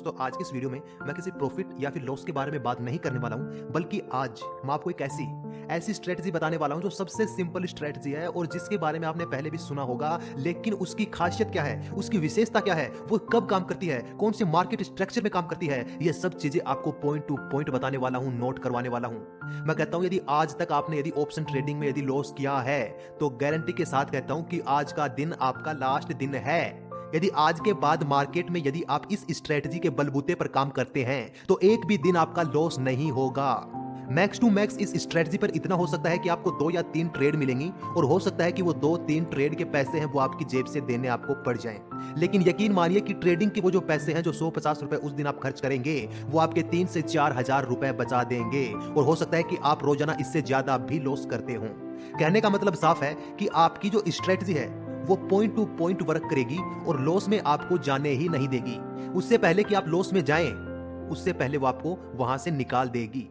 दोस्तों आज की इस वीडियो में मैं किसी प्रॉफिट या फिर लॉस के बारे में बात नहीं करने वाला हूं, बल्कि आज मैं आपको एक ऐसी स्ट्रेटजी बताने वाला हूं जो सबसे सिंपल स्ट्रेटजी है और जिसके बारे में आपने पहले भी सुना होगा, लेकिन उसकी खासियत क्या है, उसकी विशेषता क्या है, वो कब काम करती है, कौन से मार्केट स्ट्रक्चर में काम करती है, ये सब चीजें आपको पॉइंट टू पॉइंट बताने वाला हूं, नोट करवाने वाला हूं। मैं कहता हूं यदि आज तक आपने यदि ऑप्शन ट्रेडिंग में यदि लॉस किया है तो गारंटी के साथ कहता हूं कि आज का दिन आपका लास्ट दिन है। यदि आज के बाद मार्केट में यदि आप इस स्ट्रेटजी के बलबूते पर काम करते हैं तो एक भी दिन आपका लॉस नहीं होगा। मैक्स टू मैक्स इस स्ट्रेटजी पर इतना हो सकता है कि आपको 2 या 3 ट्रेड मिलेंगी और हो सकता है कि वो 2-3 ट्रेड के पैसे हैं वो आपकी जेब से देने आपको पड़ जाएं। लेकिन यकीन मानिए कि ट्रेडिंग के वो जो पैसे हैं जो 100-50 रुपए उस दिन आप खर्च करेंगे वो आपके 3 से 4 हजार रुपए बचा देंगे और हो सकता है कि आप रोजाना इससे ज्यादा भी लॉस करते हो। कहने का मतलब साफ है कि आपकी जो स्ट्रेटजी है वो पॉइंट टू पॉइंट वर्क करेगी और लॉस में आपको जाने ही नहीं देगी। उससे पहले कि आप लॉस में जाएं, उससे पहले वो आपको वहां से निकाल देगी।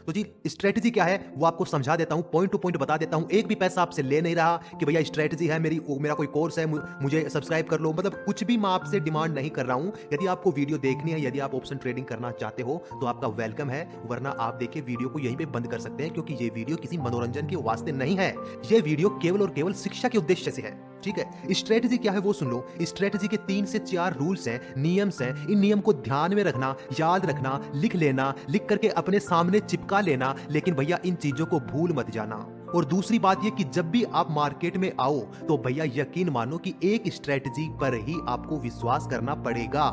तो जी स्ट्रेटजी क्या है वो आपको समझा देता हूं, पॉइंट टू पॉइंट बता देता हूं। एक भी पैसा आपसे ले नहीं रहा कि भैया स्ट्रेटजी है मेरा कोई कोर्स है, मुझे सब्सक्राइब कर लो, मतलब कुछ भी मैं आपसे डिमांड नहीं कर रहा हूं। यदि आपको वीडियो देखनी है, यदि आप ऑप्शन ट्रेडिंग करना चाहते हो तो आपका वेलकम है, वरना आप देखिए वीडियो को यहीं पे बंद कर सकते हैं, क्योंकि ये वीडियो किसी मनोरंजन के वास्ते नहीं है। ये वीडियो केवल और केवल शिक्षा के उद्देश्य से है। ठीक है, स्ट्रेटजी क्या है वो सुन लो। स्ट्रेटजी के 3 से 4 रूल्स हैं, नियम्स हैं। इन नियम को ध्यान में रखना, याद रखना, लिख लेना, लिख करके अपने सामने चिपका लेना, लेकिन भैया इन चीजों को भूल मत जाना। और दूसरी बात ये कि जब भी आप मार्केट में आओ तो भैया यकीन मानो कि एक स्ट्रेटजी पर ही आपको विश्वास करना पड़ेगा।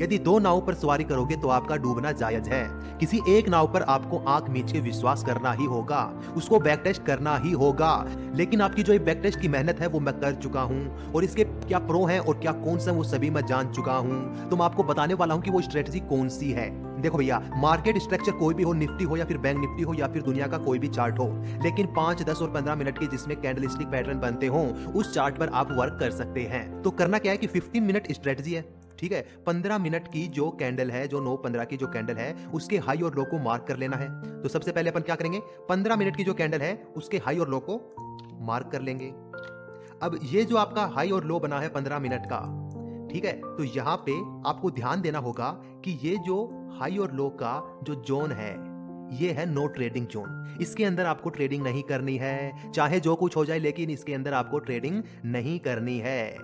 यदि 2 नाव पर सवारी करोगे तो आपका डूबना जायज है। किसी एक नाव पर आपको आंख मीच के विश्वास करना ही होगा, उसको बैक टेस्ट करना ही होगा। लेकिन आपकी जो बैक टेस्ट की मेहनत है वो मैं कर चुका हूं और इसके क्या प्रो हैं और क्या कौन सा वो सभी मैं जान चुका हूं। तो मैं आपको बताने वाला हूं कि वो स्ट्रेटजी कौन सी है। देखो भैया, मार्केट स्ट्रक्चर कोई भी हो, निफ्टी हो या फिर बैंक निफ्टी हो या फिर दुनिया का कोई भी चार्ट हो, लेकिन 5, 10 और 15 मिनट के जिसमें कैंडलस्टिक पैटर्न बनते हो उस चार्ट पर आप वर्क कर सकते हैं। तो करना क्या है कि 15 मिनट स्ट्रेटजी है, ठीक है। 15 मिनट की जो कैंडल है, जो 9:15 की जो कैंडल है, उसके हाई और लो को मार्क कर लेना है। तो सबसे पहले अपन क्या करेंगे, 15 मिनट की जो कैंडल है उसके हाई और लो को मार्क कर लेंगे। अब ये जो आपका हाई और लो बना है 15 मिनट का, ठीक है, तो यहां पे आपको ध्यान देना होगा कि ये जो हाई और लो का जो जोन है ये है नो ट्रेडिंग जोन। इसके अंदर आपको ट्रेडिंग नहीं करनी है, चाहे जो कुछ हो जाए, लेकिन इसके अंदर आपको ट्रेडिंग नहीं करनी है।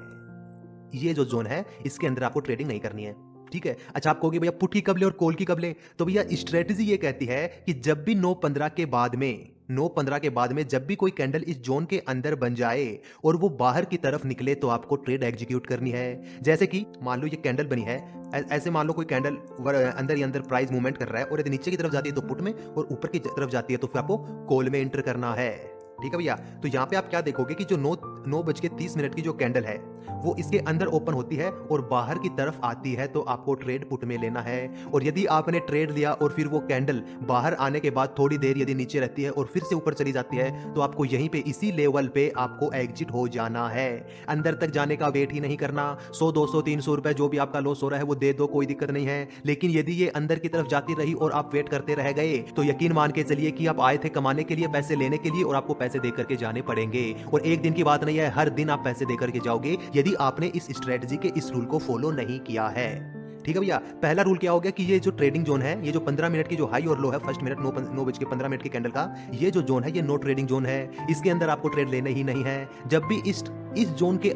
ये जो जोन है इसके अंदर आपको ट्रेडिंग नहीं करनी है, ठीक है। अच्छा, आप कहोगे भैया पुट की कब ले और कॉल की कब ले, तो भैया स्ट्रेटजी ये कहती है कि जब भी 9:15 के बाद में जब भी कोई कैंडल इस जोन के अंदर बन जाए और वो बाहर की तरफ निकले तो आपको ट्रेड एग्जीक्यूट करनी है। जैसे कि मान लो ये कैंडल बनी है, ऐसे मान लो कोई कैंडल अंदर ही अंदर प्राइस मूवमेंट कर रहा है और यदि नीचे की तरफ जाती है तो पुट में और ऊपर की तरफ जाती है तो फिर आपको कॉल में एंटर करना है, ठीक है भैया। तो यहाँ पे आप क्या देखोगे कि जो 9:30 की जो कैंडल है वो इसके अंदर ओपन होती है और बाहर की तरफ आती है तो आपको ट्रेड पुट में लेना है। और यदि आपने ट्रेड लिया और फिर वो कैंडल बाहर आने के बाद थोड़ी देर यदि नीचे रहती है और फिर से ऊपर चली जाती है तो आपको यहीं पे इसी लेवल पे आपको एग्जिट हो जाना है। अंदर तक जाने का वेट ही नहीं करना। 100, 200, 300 रुपए जो भी आपका लॉस हो रहा है वो दे दो, कोई दिक्कत नहीं है। लेकिन यदि ये अंदर की तरफ जाती रही और आप वेट करते रह गए तो यकीन मान के चलिए कि आप आए थे कमाने के लिए, पैसे लेने के लिए, और आपको पैसे दे करके जाने पड़ेंगे। और एक दिन की बात नहीं है, हर दिन आप पैसे देकर के जाओगे यदि आपने इस स्ट्रेटजी के इस रूल को फॉलो नहीं किया है, ठीक है भैया। पहला रूल क्या हो गया कि ये जो ट्रेडिंग जोन है, ये जो 15 मिनट की जो हाई और लो है, फर्स्ट मिनट 9:15 की कैंडल का ये जो जोन है ये नो ट्रेडिंग जोन है। इसके अंदर आपको ट्रेड लेने ही नहीं है। जब भी इस जोन के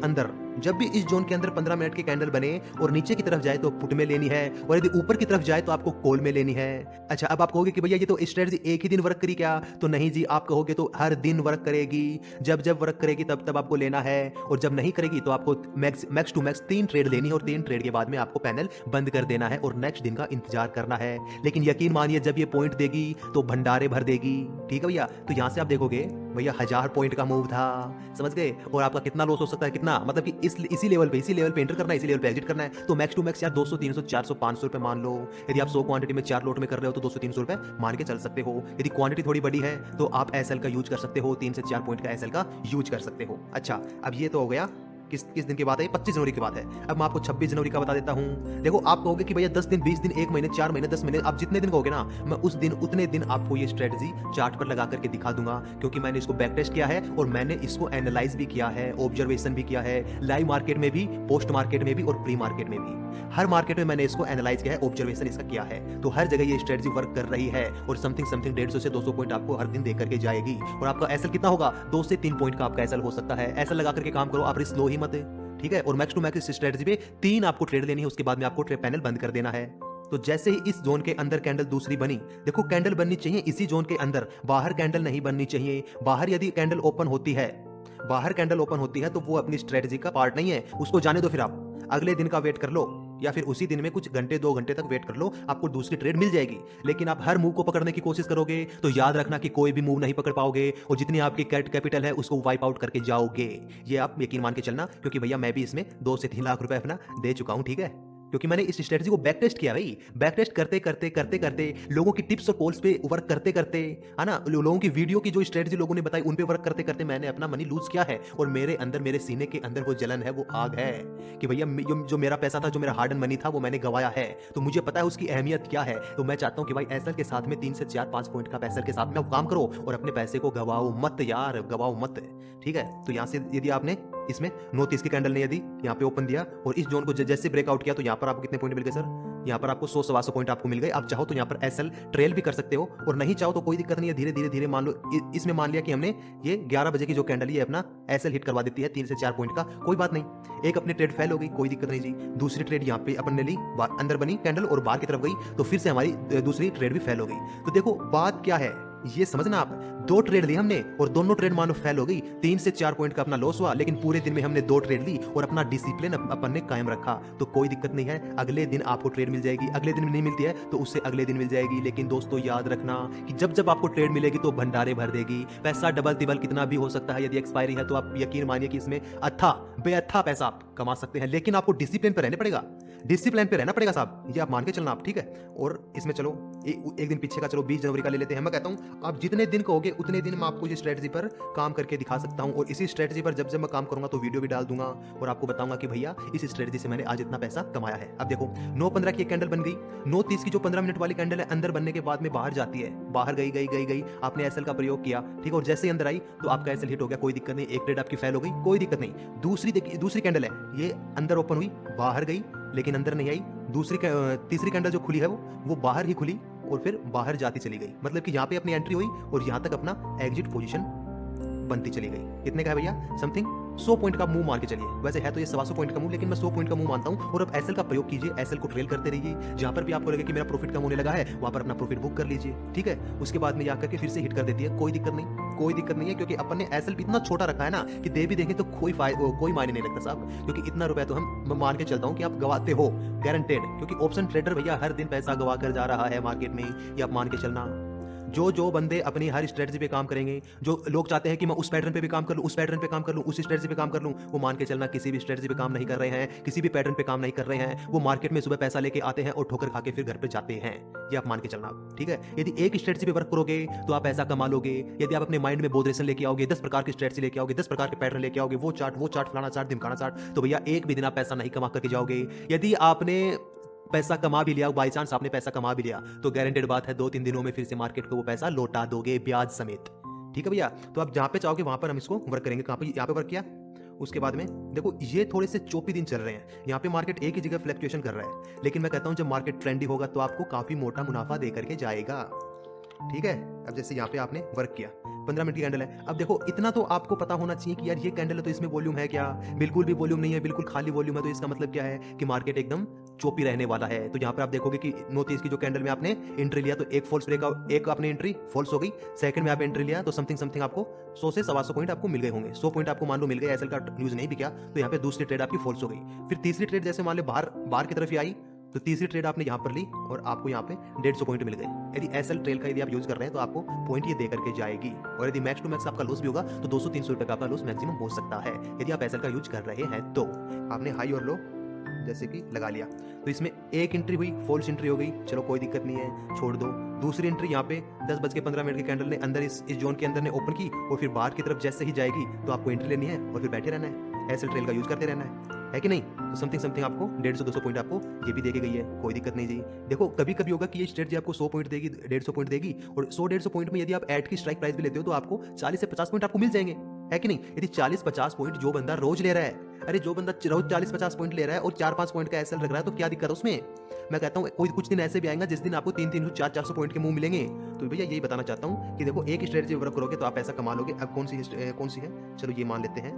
अंदर 15 मिनट की कैंडल बने और नीचे की तरफ जाए तो पुट में लेनी है और यदि ऊपर की तरफ जाए तो आपको कॉल में लेनी है। अच्छा, अब आप कहोगे कि भैया ये तो स्ट्रेटजी एक ही दिन वर्क करी क्या, तो नहीं जी, आप कहोगे तो हर दिन वर्क करेगी। जब वर्क करेगी तब आपको लेना है और जब नहीं करेगी तो आपको मैक्स टू मैक्स 3 ट्रेड लेनी है और 3 ट्रेड के बाद में आपको पैनल बंद कर देना है और नेक्स्ट दिन का इंतजार करना है। लेकिन यकीन मानिए जब ये पॉइंट देगी तो भंडारे भर देगी, ठीक है भैया। तो यहां से आप देखोगे भैया 1000 पॉइंट का मूव था, समझ गए। और आपका कितना लॉस हो सकता है, कितना मतलब कि इसी लेवल पे एंटर करना है, इसी लेवल पे एग्जिट करना है। तो मैक्स टू मैक्स यार 200, 300, 400, 500 रुपए मान लो। यदि आप 100 क्वांटिटी में 4 लोट में कर रहे हो तो 200, 300 रुपए मान के चल सकते हो। यदि क्वांटिटी थोड़ी बड़ी है तो आप एसएल का यूज कर सकते हो, 3 से 4 पॉइंट का एसएल का यूज कर सकते हो। अच्छा, अब ये तो हो गया किस किस दिन की बात है? 25 जनवरी की बात है। अब मैं आपको 26 जनवरी का बता देता हूँ। देखो आप कहोगे कि भैया 10 दिन, 20 दिन, 1 महीने, 4 महीने, 10 महीने, आप जितने दिन कहोगे ना, मैं उस दिन उतने दिन आपको ये स्ट्रेटजी चार्ट पर लगा करके दिखा दूंगा, क्योंकि मैंने इसको बैक टेस्ट किया है और मैंने इसको एनालाइज भी किया है, ऑब्जर्वेशन भी किया है, लाइव मार्केट में भी, पोस्ट मार्केट में भी और प्री मार्केट में भी। हर मार्केट में मैंने इसको एनालाइज किया है, ऑब्जर्वेशन इसका किया है। तो हर जगह ये स्ट्रेटजी वर्क कर रही है और समथिंग 150 से 200 पॉइंट आपको हर दिन दे करके जाएगी। और आपका एसएल कितना होगा? 2 से 3 पॉइंट का आपका एसएल हो सकता है। एसएल लगा करके काम करो, आप रिस्क लो ही मत, ठीक है। और मैक्स टू मैक्स इस स्ट्रेटजी पे 3 आपको ट्रेड लेनी है, उसके बाद में आपको ट्रेड पैनल बंद कर देना है। तो जैसे ही इस जोन के अंदर कैंडल दूसरी बनी, देखो कैंडल बननी चाहिए इसी जोन के अंदर, बाहर कैंडल नहीं बननी चाहिए। बाहर यदि कैंडल ओपन होती है, बाहर कैंडल ओपन होती है तो वो अपनी स्ट्रेटजी का पार्ट नहीं है, उसको जाने दो। फिर आप अगले दिन का वेट कर लो या फिर उसी दिन में कुछ घंटे 2 घंटे तक वेट कर लो, आपको दूसरी ट्रेड मिल जाएगी। लेकिन आप हर मूव को पकड़ने की कोशिश करोगे तो याद रखना कि कोई भी मूव नहीं पकड़ पाओगे और जितनी आपकी कैपिटल है उसको वाइप आउट करके जाओगे। ये आप यकीन मान के चलना, क्योंकि भैया मैं भी इसमें 2 से 3 लाख रुपए अपना दे चुका हूं, ठीक है। क्योंकि मैंने इस स्ट्रेटजी को बैक टेस्ट किया भाई, बैक टेस्ट करते करते करते करते लोगों की टिप्स और कॉल्स पे वर्क करते करते, है ना, लोगों की वीडियो की जो स्ट्रेटजी लोगों ने बताई उन पे वर्क करते करते मैंने अपना मनी लूज किया है। और मेरे अंदर, मेरे सीने के अंदर वो जलन है, वो आग है कि भैया जो मेरा पैसा था, जो मेरा हार्ड एंड मनी था, वो मैंने गवाया है। तो मुझे पता है उसकी अहमियत क्या है। तो मैं चाहता हूं कि भाई एसएल के साथ में 3 से 4-5 पॉइंट का एसएल के साथ में काम करो और अपने पैसे को गवाओ मत यार, गवाओ मत, ठीक है। तो यहां से यदि आपने इसमें 9:30 की कैंडल ने यदि यहाँ पे ओपन दिया और इस जोन को जैसे ब्रेकआउट किया, तो यहाँ पर आपको कितने पॉइंट मिल गए सर? यहाँ पर आपको 100-125 पॉइंट आपको मिल गए। आप चाहो तो यहाँ पर एसएल ट्रेल भी कर सकते हो और नहीं चाहो तो कोई दिक्कत नहीं है, धीरे धीरे धीरे मान लो। इसमें मान लिया कि हमने ये 11 बजे की जो कैंडल ये अपना एसएल हिट करवा देती है 3 से 4 पॉइंट का, कोई बात नहीं। एक अपनी ट्रेड फेल हो गई, कोई दिक्कत नहीं जी। दूसरी ट्रेड यहाँ पे अपन ने ली, अंदर बनी कैंडल और बाहर की तरफ गई, तो फिर से हमारी दूसरी ट्रेड भी फेल हो गई। तो देखो बात क्या है ये समझना आप, 2 ट्रेड ली हमने और दोनों ट्रेड मानो फेल हो गई, 3 से 4 पॉइंट का अपना लॉस हुआ, लेकिन पूरे दिन में हमने 2 ट्रेड ली और अपना डिसिप्लिन अपन ने कायम रखा। तो कोई दिक्कत नहीं है, अगले दिन आपको ट्रेड मिल जाएगी। अगले दिन नहीं मिलती है तो उससे अगले दिन मिल जाएगी। लेकिन दोस्तों याद रखना कि जब जब आपको ट्रेड मिलेगी तो भंडारे भर देगी। पैसा डबल तिबल कितना भी हो सकता है, यदि एक्सपायरी है तो आप यकीन मानिए कि इसमें अच्छा बेअथा पैसा आप कमा सकते हैं, लेकिन आपको डिसिप्लिन पे रहने पड़ेगा, डिसिप्लिन पे रहना पड़ेगा साहब, ये आप मान के चलना आप, ठीक है। और इसमें चलो एक दिन पीछे का, चलो 20 जनवरी का ले लेते हैं। मैं कहता हूं आप जितने दिन कहोगे उतने दिन मैं आपको इस स्ट्रेटजी पर काम करके दिखा सकता हूं, और इसी स्ट्रेटजी पर जब जब मैं काम करूंगा तो वीडियो भी डाल दूंगा और आपको बताऊंगा कि भैया इस स्ट्रेटजी से मैंने आज इतना पैसा कमाया है। अब देखो 9:15 की एक कैंडल बन गई, 9:30 की जो 15 मिनट वाली कैंडल है अंदर बनने के बाद में बाहर जाती है, बाहर गई गई गई गई, आपने एसएल का प्रयोग किया, ठीक है, और जैसे ही अंदर आई तो आपका एसएल हिट हो गया, कोई दिक्कत नहीं। एक ट्रेड आपकी फेल हो गई, कोई दिक्कत नहीं। दूसरी कैंडल है, ये अंदर ओपन हुई, बाहर गई लेकिन अंदर नहीं आई। तीसरी कैंडल जो खुली है वो बाहर ही खुली और फिर बाहर जाती चली गई, मतलब कि यहाँ पे अपनी एंट्री हुई और यहाँ तक अपना एग्जिट पोजीशन बनती चली गई। कितने का है भैया? समथिंग 100 पॉइंट का मूव मान के चलिए। वैसे है तो ये 125 पॉइंट का मूव, लेकिन मैं 100 पॉइंट का मूव मानता हूं। और अब एसएल का प्रयोग कीजिए, एसएल को ट्रेल करते रहिए, जहां पर भी आपको लगे कि मेरा प्रॉफिट कम होने लगा है वहां पर अपना प्रॉफिट बुक कर लीजिए, ठीक है। उसके बाद में जाकर के फिर से हिट कर देती है, कोई दिक्कत नहीं, कोई दिक्कत नहीं है, क्योंकि अपन ने एसएल इतना छोटा रखा है ना कि दे भी देंगे तो कोई मायने नहीं रखता साहब, क्योंकि इतना रुपया तो हम मान के चलता हूं कि आप गवाते हो गारंटेड, क्योंकि ऑप्शन ट्रेडर भैया हर दिन पैसा गवा कर जा रहा है मार्केट में, ये आप मान के चलना। जो बंदे अपनी हर स्ट्रेटजी पे काम करेंगे, जो लोग चाहते हैं कि मैं उस पैटर्न पे भी काम कर लूं, उस पैटर्न पे काम कर लूं, उस स्ट्रेटजी पे काम कर लूं, वो मान के चलना किसी भी स्ट्रेटजी पे काम नहीं कर रहे हैं, किसी भी पैटर्न पे काम नहीं कर रहे हैं। वो मार्केट में सुबह पैसा लेके आते हैं और ठोकर खा के फिर घर पे जाते हैं, ये आप मान के चलना, ठीक है। यदि एक स्ट्रेटजी पे वर्क करोगे तो आप पैसा कमा लोगे। यदि आप अपने माइंड में बोधरेशन लेके आओगे, 10 प्रकार की स्ट्रेटजी लेके आओगे, 10 प्रकार के पैटर्न लेके आओगे, वो चार्ट फलाना चार्ट ढिमकाना चार्ट, तो भैया एक भी दिन आप पैसा नहीं कमा करके जाओगे। यदि आपने पैसा कमा भी लिया, बाई चांस आपने पैसा कमा भी लिया, तो गारंटेड बात है 2-3 दिनों में फिर से मार्केट को वो पैसा लौटा दोगे ब्याज समेत, ठीक है भैया। तो आप जहां पे चाहोगे वहां पर हम इसको वर्क करेंगे। कहां पे? यहाँ पे वर्क किया। उसके बाद में देखो ये थोड़े से चोपी दिन चल रहे हैं, यहाँ पे मार्केट एक ही जगह फ्लक्चुएशन कर रहा है, लेकिन मैं कहता हूं जब मार्केट ट्रेंडी होगा तो आपको काफी मोटा मुनाफा दे करके जाएगा, ठीक है। अब जैसे यहाँ पे आपने वर्क किया, 15 मिनट की कैंडल है। अब देखो इतना तो आपको पता होना चाहिए कि यार ये कैंडल है तो इसमें वॉल्यूम है क्या? बिल्कुल भी वॉल्यूम नहीं है, बिल्कुल खाली वॉल्यूम है। तो इसका मतलब क्या है कि मार्केट एकदम चोपी रहने वाला है। तो यहाँ पर आप देखोगे कि 9:30 की जो कैंडल में आपने एंट्री लिया तो एक फॉल्स ब्रेकआउट, एक आपने एंट्री फॉल्स हो गई, सेकंड में आप एंट्री लिया तो समथिंग आपको 100 से 125 पॉइंट आपको मिल गए होंगे। 100 पॉइंट आपको मान लो मिल गए, एसएल का न्यूज नहीं भी किया तो यहाँ पे दूसरी ट्रेड आपकी फॉल्स हो गई। फिर तीसरी ट्रेड जैसे मान लो बाहर की तरफ ही आई तो तीसरी ट्रेड आपने यहाँ पर ली और आपको यहाँ पे 150 पॉइंट मिल गए। यदि एसएल ट्रेल का यदि आप यूज कर रहे हैं तो आपको पॉइंट ये दे करके जाएगी। और यदि मैक्स टू मैक्स आपका लॉस भी होगा तो 200-300 रुपए का आपका लॉस मैक्सिमम हो सकता है यदि आप एसएल का यूज कर रहे हैं। तो आपने हाई और लो जैसे कि लगा लिया, तो इसमें एक एंट्री हुई, फॉल्स एंट्री हो गई, चलो कोई दिक्कत नहीं है, छोड़ दो। दूसरी एंट्री यहाँ पे 10:15 की कैंडल ने अंदर इस जोन के अंदर ने ओपन की और फिर बाहर की तरफ जैसे ही जाएगी तो आपको एंट्री लेनी है और फिर बैठे रहना है। एसएल ट्रेल का यूज करते रहना है कि नहीं? तो समथिंग समथिंग आपको 150-200 पॉइंट आपको ये भी देके गई है, कोई दिक्कत नहीं जी। देखो कभी कभी होगा कि ये स्ट्रेटजी आपको 100 पॉइंट देगी, 150 पॉइंट देगी, और 100-150 पॉइंट में यदि आप ऐड की स्ट्राइक प्राइस भी लेते हो तो आपको 40 से 50 पॉइंट आपको मिल जाएंगे, है कि नहीं? यदि 40-50 पॉइंट जो बंदा रोज ले रहा है, अरे जो बंदा रोज 40-50 पॉइंट ले रहा है और 4-5 पॉइंट का एसएल रख रहा है, तो क्या दिक्कत है उसमें? मैं कहता हूँ कोई कुछ दिन ऐसे भी आएगा जिस दिन आपको 300, 400 पॉइंट के मुंह मिलेंगे। तो भैया यही बताना चाहता हूँ कि देखो एक स्ट्रेटजी वर्क करोगे तो आप पैसा कमा लोगे। अब कौन सी है, चलो ये मान लेते हैं।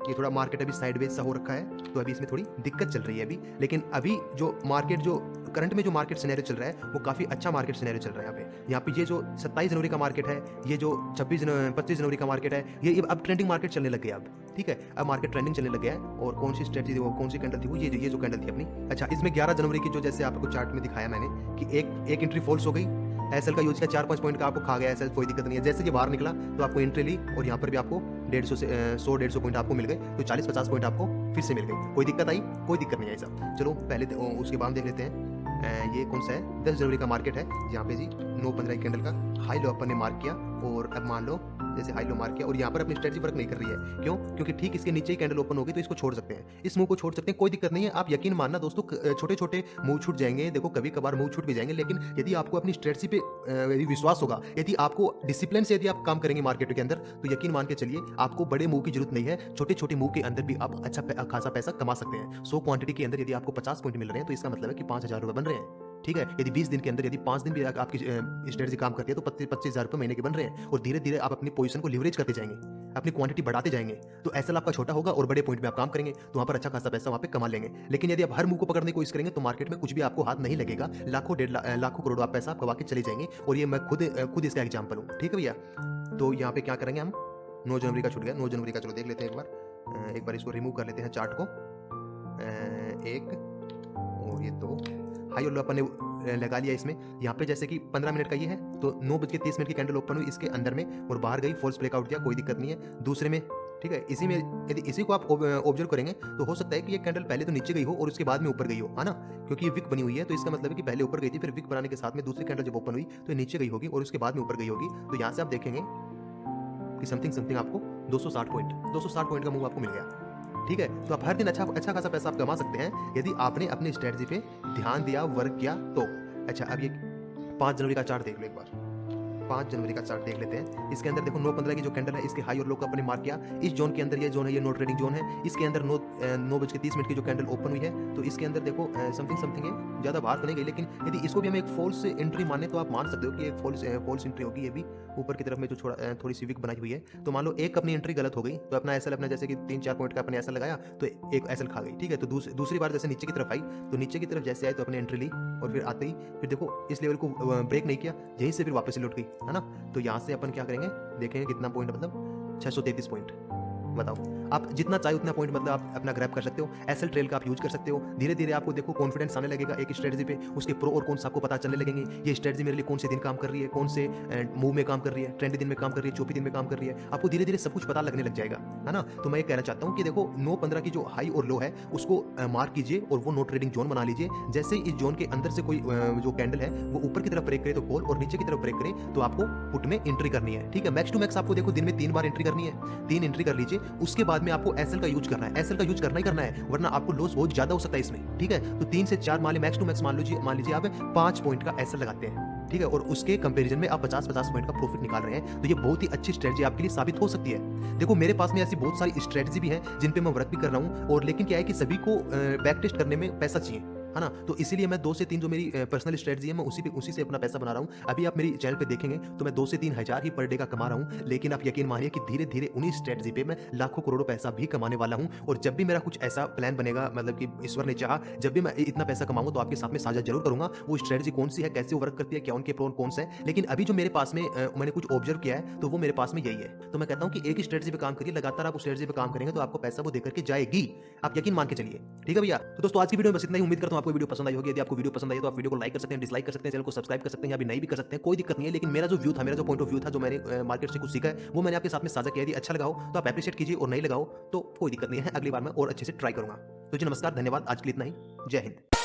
ये थोड़ा मार्केट अभी साइडवेज सा हो रखा है, तो अभी इसमें थोड़ी दिक्कत चल रही है अभी, लेकिन अभी जो मार्केट जो करंट में जो मार्केट सिनेरियो चल रहा है वो काफ़ी अच्छा मार्केट सिनेरियो चल रहा है। यहाँ पे ये जो 27 जनवरी का मार्केट है, ये जो 25 जनवरी का मार्केट है, ये अब ट्रेंडिंग मार्केट चलने लग गया अब, ठीक है? अब मार्केट ट्रेंडिंग चलने लग गया है। और कौन सी स्ट्रेटजी थी वो, कौन सी कैंडल थी वो, ये जो कैंडल थी अपनी। अच्छा, इसमें 11 जनवरी की जो जैसे आपको चार्ट में दिखाया मैंने कि एक एंट्री फॉल्स हो गई, एसएल का यूज किया, 4-5 पॉइंट का आपको खा गया एसएल, कोई दिक्कत नहीं है। जैसे ये बाहर निकला तो आपको एंट्री ली और यहाँ पर भी आपको 150 से 100-150 पॉइंट आपको मिल गए, तो 40-50 पॉइंट आपको फिर से मिल गई। कोई दिक्कत आई? कोई दिक्कत नहीं आई साहब। चलो पहले उसके बाद देख लेते हैं। ये कौन सा है, 10 जनवरी का मार्केट है, जहाँ पे जी 9-15 कैंडल का हाई लो अपन ने मार्क किया, और अब मान लो जैसे हाई लो मार्क किया और यहाँ पर अपनी स्ट्रेटजी वर्क नहीं कर रही है। क्यों? क्योंकि ठीक इसके नीचे ही कैंडल ओपन होगी, तो इसको छोड़ सकते हैं, इस मूव को छोड़ सकते हैं, कोई दिक्कत नहीं है। आप यकीन मानना दोस्तों, छोटे छोटे मूव छूट जाएंगे, देखो कभी कभार मूव छूट भी जाएंगे, लेकिन यदि आपको अपनी स्ट्रेटजी पे यदि विश्वास होगा, यदि आपको डिसिप्लिन से यदि आप काम करेंगे मार्केट के अंदर, तो यकीन मान के चलिए आपको बड़े मूव की जरूरत नहीं है। छोटे छोटे मूव के अंदर भी आप अच्छा खासा पैसा कमा सकते हैं। 100 क्वांटिटी के अंदर यदि आपको 50 पॉइंट मिल रहे हैं, तो इसका मतलब है कि 5,000 रुपए बन रहे हैं, ठीक है? यदि 20 दिन के अंदर यदि 5 दिन भी आपकी स्ट्रेटजी काम करती है, तो 25,000 रुपए महीने के बन रहे हैं, और धीरे धीरे आप अपनी पोजीशन को लिवरेज करते जाएंगे, अपनी क्वांटिटी बढ़ाते जाएंगे, तो एसएल आपका छोटा होगा और बड़े पॉइंट में आप काम करेंगे, तो वहां पर अच्छा खासा पैसा वहां पे कमा लेंगे। लेकिन यदि आप हर मूव को पकड़ने की कोशिश करेंगे तो मार्केट में कुछ भी आपको हाथ नहीं लगेगा, लाखों करोड़ों आप पैसा कमा के चले जाएंगे। और ये मैं खुद इसका एग्जाम्पल हूँ, ठीक है भैया? तो यहाँ पे क्या करेंगे हम, 9 जनवरी का छूट गया, 9 जनवरी का चलो देख लेते हैं एक बार इसको रिमूव कर लेते हैं चार्ट को। एक और ये 2 हाई और लो अपन ने लगा लिया इसमें। यहाँ पे जैसे कि 15 मिनट का ये है, तो 9:30 की कैंडल ओपन हुई इसके अंदर में और बाहर गई, फॉल्स ब्रेकआउट किया, कोई दिक्कत नहीं है। दूसरे में, ठीक है, इसी में यदि इसी को आप ऑब्जर्व करेंगे तो हो सकता है कि ये कैंडल पहले तो नीचे गई हो और उसके बाद में ऊपर गई हो, है ना? क्योंकि ये विक बनी हुई है, तो इसका मतलब है कि पहले ऊपर गई थी, फिर विक बनाने के साथ में दूसरी कैंडल जब ओपन हुई तो ये नीचे गई होगी और उसके बाद में ऊपर गई होगी। तो यहाँ से आप देखेंगे कि समथिंग आपको 260 पॉइंट का मूव आपको मिल गया, ठीक है? तो आप हर दिन अच्छा खासा पैसा आप कमा सकते हैं यदि आपने अपनी स्ट्रेटजी पे ध्यान दिया, वर्क किया तो। अच्छा, अब ये 5 जनवरी का चार्ट देख लो एक बार। 5 जनवरी का चार्ट देख लेते हैं। इसके अंदर देखो 9:15 की जो कैंडल है, इसके हाई और लो का अपने मार्क किया। इस जोन के अंदर ये जोन है, ये नो ट्रेडिंग जोन है। इसके अंदर 9:30 की जो कैंडल ओपन हुई है, तो इसके अंदर देखो समथिंग है, ज़्यादा बाहर तो नहीं गई, लेकिन यदि इसको भी हम एक फॉल्स एंट्री माने तो आप मान सकते हो कि एक फॉल्स एंट्री होगी। ये भी ऊपर की तरफ में जो थोड़ी सी विक बनाई हुई है, तो मान लो एक अपनी एंट्री गलत हो गई, तो अपना एसएल अपना जैसे कि 3-4 पॉइंट का अपने एसएल लगाया तो एक एसएल खा गई, ठीक है? तो दूसरी बार जैसे नीचे की तरफ आई, तो नीचे की तरफ जैसे आई तो अपनी एंट्री ली और फिर आते ही फिर देखो इस लेवल को ब्रेक नहीं किया, यहीं से फिर वापस से लौट गई, है ना? तो यहाँ से अपन क्या करेंगे, देखेंगे कितना पॉइंट, मतलब 633 पॉइंट। बताओ, आप जितना चाहिए उतना पॉइंट मतलब आप अपना ग्रैब कर सकते हो। एसएल ट्रेल का आप यूज कर सकते हो। धीरे धीरे आपको देखो कॉन्फिडेंस आने लगेगा एक स्ट्रेटजी पे, उसके प्रो और कौन सा आपको पता चलने लगेंगे। ये स्ट्रेटजी मेरे लिए कौन से दिन काम कर रही है, कौन से मूव में काम कर रही है, ट्रेंडी दिन में काम कर रही है, चौपी दिन में काम कर रही है, आपको धीरे धीरे सब कुछ पता लगने लग जाएगा, है ना? तो मैं ये कहना चाहता हूँ कि देखो 9:15 की जो हाई और लो है उसको मार्क कीजिए और वो नो ट्रेडिंग जोन बना लीजिए। जैसे इस जोन के अंदर से कोई जो कैंडल है वो ऊपर की तरफ ब्रेक करे तो कॉल, और नीचे की तरफ ब्रेक करे तो आपको पुट में एंट्री करनी है, ठीक है? मैक्स टू मैक्स आपको देखो दिन में 3 बार एंट्री करनी है, 3 एंट्री कर लीजिए। उसके बाद में आपको एसएल का यूज करना है, एसएल का यूज करना ही करना है, वरना आपको लॉस बहुत ज्यादा हो सकता है इसमें, ठीक है? तो 3 से 4 मान मैक्स टू मैक्स मान लीजिए आप 5 पॉइंट का एसएल लगाते हैं, ठीक है? और उसके कंपैरिजन में आप 50-50 पॉइंट का प्रॉफिट निकाल रहे हैं, तो ये बहुत ही अच्छी स्ट्रेटजी आपके लिए साबित हो सकती है। देखो मेरे पास में ऐसी बहुत सारी स्ट्रेटजी भी हैं जिन पे मैं वर्क भी कर रहा हूँ, और लेकिन क्या है कि सभी को बैक टेस्ट करने में पैसा चाहिए, है ना? तो इसीलिए मैं 2 से 3 जो मेरी पर्सनल स्ट्रेटजी है मैं उसी से अपना पैसा बना रहा हूँ। अभी आप मेरी चैनल पे देखेंगे तो मैं 2 से 3 हज़ार ही पर डे का कमा रहा हूँ, लेकिन आप यकीन मानिए कि धीरे धीरे उन्हीं स्ट्रेटजी पे मैं लाखों करोड़ों पैसा भी कमाने वाला हूँ। और जब भी मेरा कुछ ऐसा प्लान बनेगा, मतलब कि ईश्वर ने चाहा, जब भी मैं इतना पैसा कमाऊंगा तो आपके साथ में साझा जरूर करूंगा वो स्ट्रेटजी कौन सी है, कैसे वर्क करती है, क्या उनके प्रो कौन से है। लेकिन अभी जो मेरे पास में मैंने कुछ ऑब्जर्व किया है तो वो मेरे पास में यही है। तो मैं कहता हूँ कि एक ही स्ट्रेटजी पे काम करिए, लगातार आप उस स्ट्रेटजी पे काम करेंगे तो आपको पैसा वो देकर के जाएगी, आप यकीन मान के चलिए, ठीक है भैया? तो दोस्तों आज की वीडियो में बस इतना ही। उम्मीद करता हूँ आपको वीडियो पसंद आई होगी। यदि आपको वीडियो पसंद आई तो आप वीडियो को लाइक कर सकते हैं, डिसलाइक कर सकते हैं, चैनल को सब्सक्राइब कर सकते हैं, या भी नहीं भी कर सकते हैं, कोई दिक्कत नहीं है। लेकिन मेरा जो व्यू था, मेरा जो पॉइंट ऑफ व्यू था, जो मैंने मार्केट से कुछ सीखा है वो मैंने आपके साथ में साझा किया। यदि अच्छा लगा हो तो आप एप्रिशिएट कीजिए, और नहीं लगाओ तो कोई दिक्कत नहीं है, अगली बार मैं और अच्छे से ट्राई करूंगा। तो जी नमस्कार, धन्यवाद, आज के लिए इतना ही। जय हिंद।